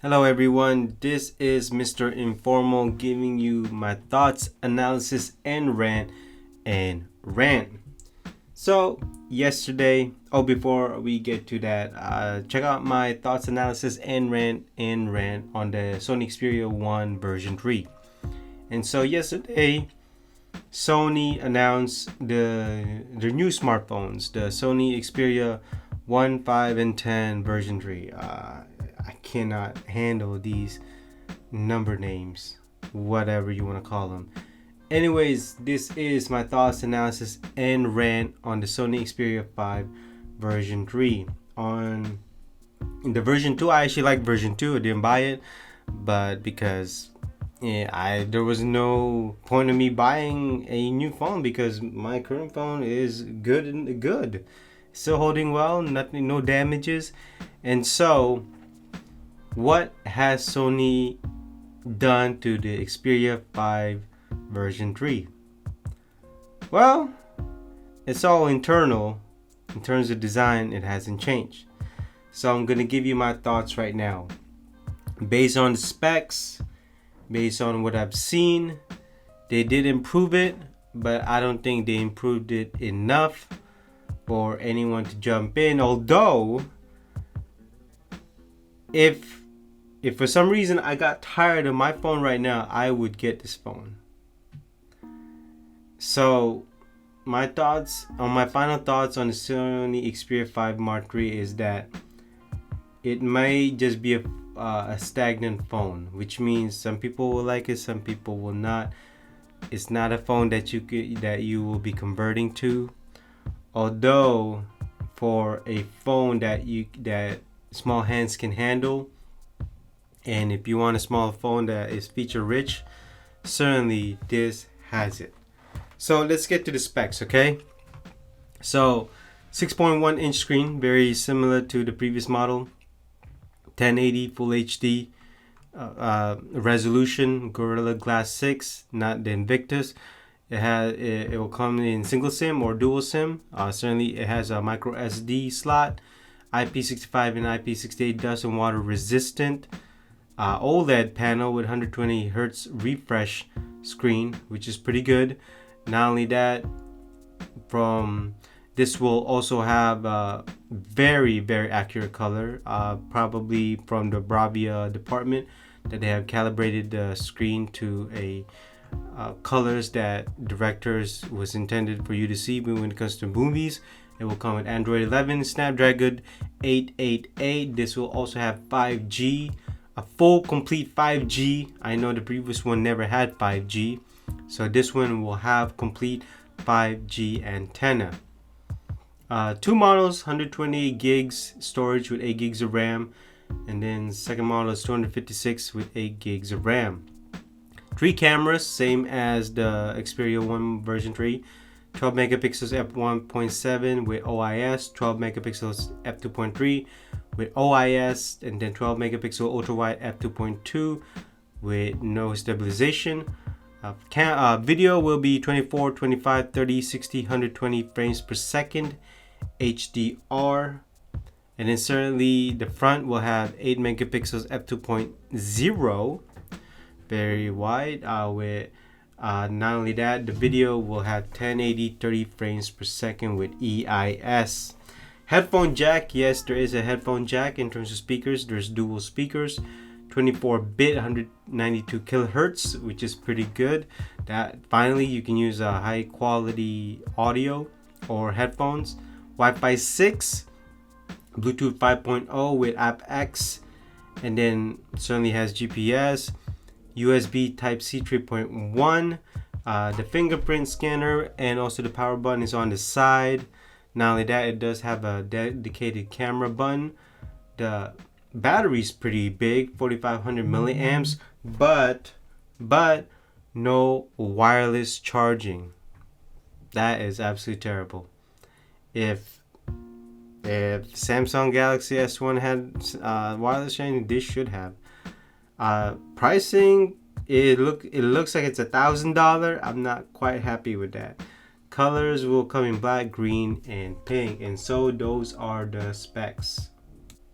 Hello everyone, this is Mr. Informal giving you my thoughts, analysis, and rant. So yesterday, before we get to that, check out my thoughts, analysis, and rant on the Sony Xperia 1 version 3. And so yesterday, Sony announced their new smartphones, the Sony Xperia 1, 5, and 10 version 3. I cannot handle these number names, whatever you want to call them. Anyways, this is my thoughts, analysis, and rant on the Sony Xperia 5 version 3. On the version 2, I actually like version 2. I didn't buy it, but because there was no point of me buying a new phone because my current phone is good, still holding well, nothing, no damages, and so. What has Sony done to the Xperia 5 version 3? Well, it's all internal. In terms of design, it hasn't changed. So I'm going to give you my thoughts right now. Based on the specs, based on what I've seen, they did improve it, but I don't think they improved it enough for anyone to jump in. Although, if for some reason I got tired of my phone right now, I would get this phone. So my final thoughts on the Sony Xperia 5 Mark III is that it may just be a stagnant phone, which means some people will like it, some people will not. It's not a phone that you will be converting to. Although for a phone that small hands can handle, and if you want a small phone that is feature rich, certainly this has it. So let's get to the specs, okay? So 6.1 inch screen, very similar to the previous model. 1080 Full HD resolution, Gorilla Glass 6, not the Invictus. It will come in single SIM or dual SIM. Certainly it has a micro SD slot, IP65 and IP68 dust and water resistant. OLED panel with 120 Hz refresh screen, which is pretty good. Not only that, this will also have very, very accurate color, probably from the Bravia department, that they have calibrated the screen to a colors that directors was intended for you to see when it comes to movies. It will come with Android 11, Snapdragon 888. This will also have 5G, a full complete 5G. I know the previous one never had 5G, so this one will have complete 5G antenna. Two models, 128 gigs storage with 8 gigs of RAM, and then second model is 256 with 8 gigs of RAM. 3 cameras, same as the Xperia 1 version 3. 12 megapixels f1.7 with OIS, 12 megapixels f2.3 with OIS, and then 12 megapixel ultra wide f2.2 with no stabilization. Video will be 24, 25, 30, 60, 120 frames per second HDR. And then certainly the front will have 8 megapixels f2.0, very wide, with not only that, the video will have 1080 30 frames per second with EIS. Headphone jack, yes, there is a headphone jack. In terms of speakers, there's dual speakers, 24-bit 192 kilohertz, which is pretty good. That finally you can use a high quality audio or headphones. Wi-Fi 6, Bluetooth 5.0 with aptX, and then certainly has GPS, USB Type-C 3.1, the fingerprint scanner, and also the power button is on the side. Not only that, it does have a dedicated camera button. The battery is pretty big, 4500 milliamps, but no wireless charging. That is absolutely terrible. If Samsung Galaxy S1 had wireless charging, this should have. Pricing, it looks like it's $1,000. I'm not quite happy with that. Colors will come in black, green, and pink, and so those are the specs.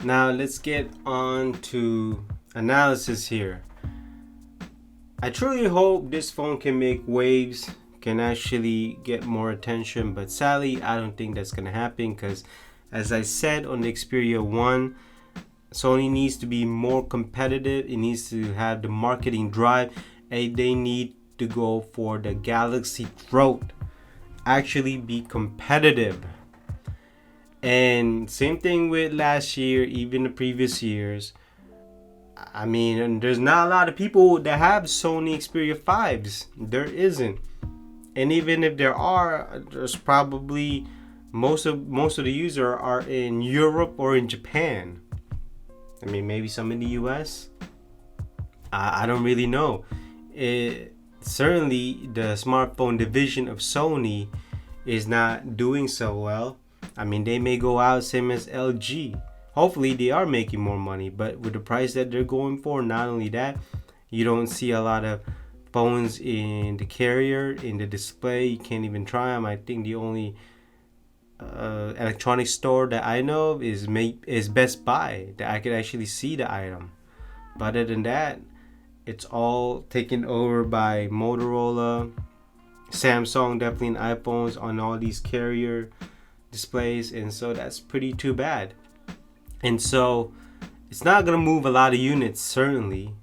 Now let's get on to analysis here. I truly hope this phone can make waves, can actually get more attention, but sadly, I don't think that's gonna happen because, as I said on the Xperia 1, Sony needs to be more competitive. It needs to have the marketing drive, and they need to go for the Galaxy throat. Actually be competitive. And same thing with last year, even the previous years. I mean, there's not a lot of people that have Sony Xperia 5s. There isn't. And even if there are, there's probably most of the users are in Europe or in Japan. I mean, maybe some in the US. I don't really know. Certainly, the smartphone division of Sony is not doing so well. I mean, they may go out same as LG. Hopefully, they are making more money, but with the price that they're going for, not only that, you don't see a lot of phones in the carrier, in the display. You can't even try them. I think the only electronic store that I know of is Best Buy, that I could actually see the item. But other than that, it's all taken over by Motorola, Samsung, definitely in iPhones on all these carrier displays, and so that's pretty too bad. And so it's not gonna move a lot of units, certainly.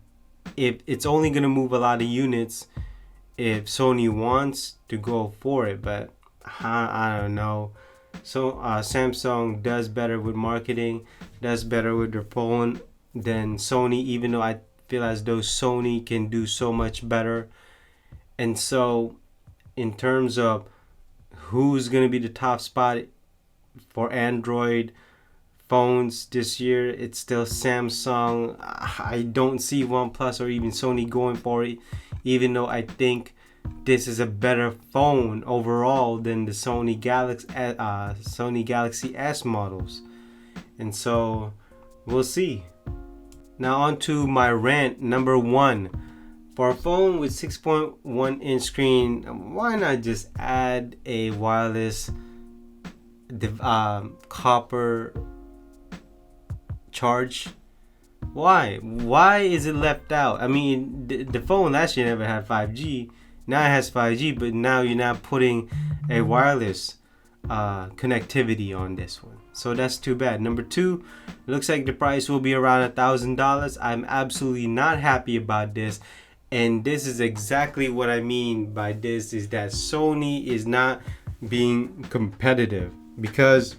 If it's only gonna move a lot of units if Sony wants to go for it, but I don't know. So Samsung does better with marketing, does better with their phone than Sony, even though I feel as though Sony can do so much better. And so in terms of who's going to be the top spot for Android phones this year, it's still Samsung. I don't see OnePlus or even Sony going for it, even though I think this is a better phone overall than the Sony Galaxy S models. And so we'll see. Now on to my rant number 1. For a phone with 6.1 inch screen, why not just add a wireless copper charge? Why is it left out? I mean, the phone last year never had 5G. Now it has 5G, but now you're not putting a wireless connectivity on this one. So that's too bad. Number 2, it looks like the price will be around $1,000. I'm absolutely not happy about this. And this is exactly what I mean by this, is that Sony is not being competitive, because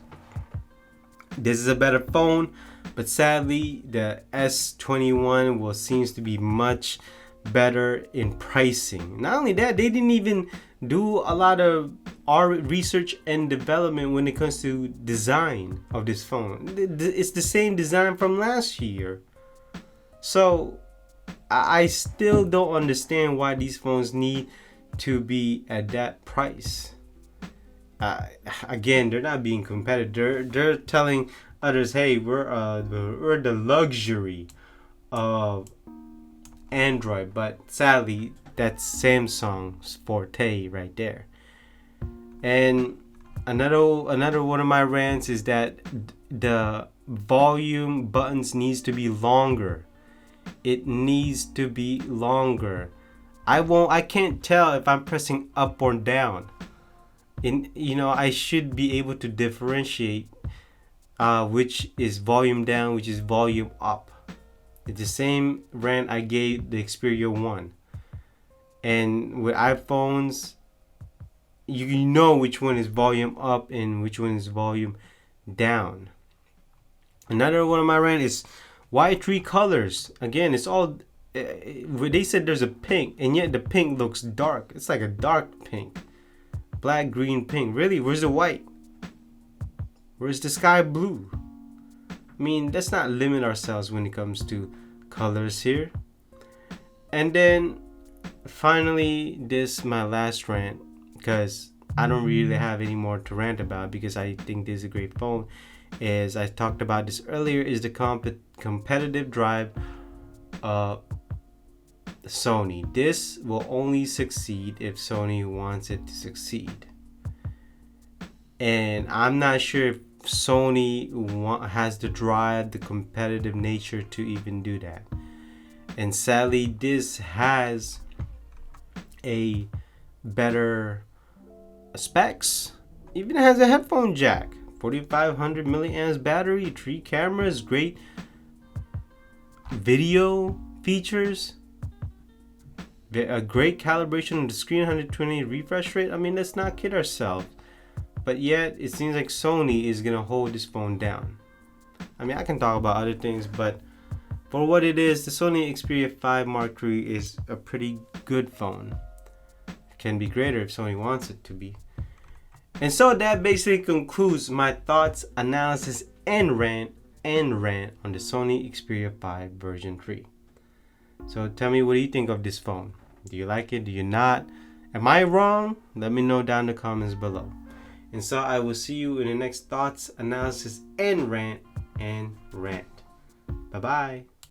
this is a better phone, but sadly the S21 seems to be much better in pricing. Not only that, they didn't even do a lot of our research and development when it comes to design of this phone. It's the same design from last year. So I still don't understand why these phones need to be at that price. Again, they're not being competitive. They're telling others, hey, we're the luxury of Android, but sadly that's Samsung's forte right there. And another one of my rants is that the volume buttons needs to be longer. It needs to be longer. I can't tell if I'm pressing up or down. I should be able to differentiate which is volume down, which is volume up. It's the same rant I gave the Xperia 1. And with iPhones, you know which one is volume up and which one is volume down. Another one of my rant is why 3 colors? Again, it's all they said there's a pink, and yet the pink looks dark. It's like a dark pink. Black, green, pink. Really? Where's the white? Where's the sky blue? I mean, let's not limit ourselves when it comes to colors here. And then finally, this my last rant, because I don't really have any more to rant about, because I think this is a great phone. As I talked about this earlier, is the competitive drive of Sony. This will only succeed if Sony wants it to succeed. And I'm not sure if Sony has the drive, the competitive nature to even do that. And sadly, this has a better specs. Even has a headphone jack, 4500 milliamps battery, 3 cameras, great video features, a great calibration on the screen, 120 refresh rate. I mean, let's not kid ourselves. But yet, it seems like Sony is gonna hold this phone down. I mean, I can talk about other things, but for what it is, the Sony Xperia 5 Mark III is a pretty good phone. It can be greater if Sony wants it to be. And so that basically concludes my thoughts, analysis, and rant on the Sony Xperia 5 version 3. So tell me, what do you think of this phone? Do you like it? Do you not? Am I wrong? Let me know down in the comments below. And so I will see you in the next thoughts, analysis, and rant. Bye-bye.